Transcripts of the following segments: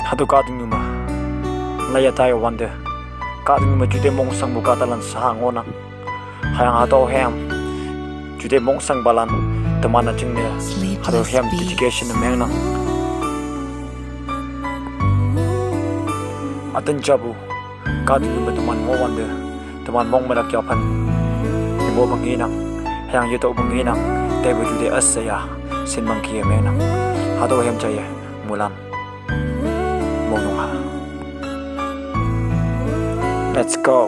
hadu kading numa laya tayo wande kading numa jude mong sang bukatalan sa hangona hayang hato hem jude mong sang balan temana jingne hadu hem education meng nang atan jabu kading numa teman mo wande teman mong merak yapan imo banginang hayang yuto banginang tebo jude asaya sin mangki meng nang hadu hem jaya mulan let's go.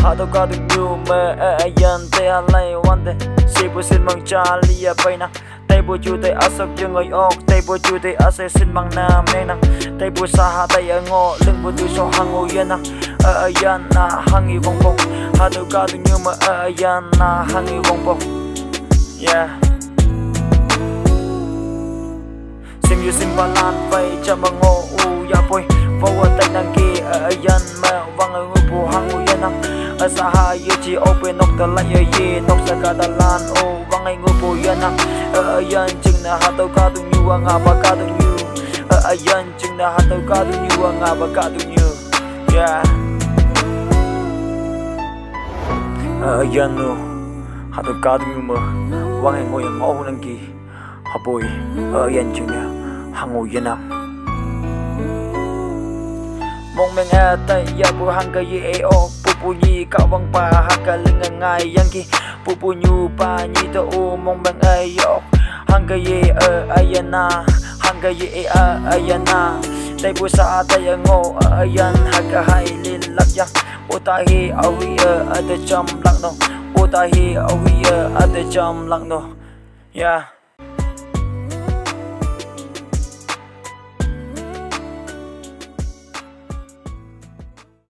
Hado kadung new me ayan te alai wande. Sibu sin mang Charlie paina. Taibu jute asok jengoi ok. Taibu jute ase sin mang na menang. Taibu saha tay ngo lưng bu tu so hangu yana. Ayan na hangi bong bong. Hado kadung new me ayan na hangi bong bong. Yeah. Sim yu sim balan fai chamang ngo u ya poi. Forward tay nang ki ayan ma wang ngupu hangu yana asaha yuji open nok the light ye nok sa kadalan o wang ngupu yana ayan jing na hatau kadung yu ang apa kadung yu ayan jing na hatau kadung yu ang apa kadung yu yeah ayan no hatau kadung yu ma wang ngo yang o nang ki hapoi ayan jing na hangu yana mong meng atay ya bu hangga ye o pupunyi kawang pa hakaling ngay yang ki pupunyu pa ni to mong meng ayo hangga ye ayana hangga ye ayana tay bu sa atay ngo ayan haga hailin lakya utahi awiya ada jam lang no utahi awiya ada jam lang no yeah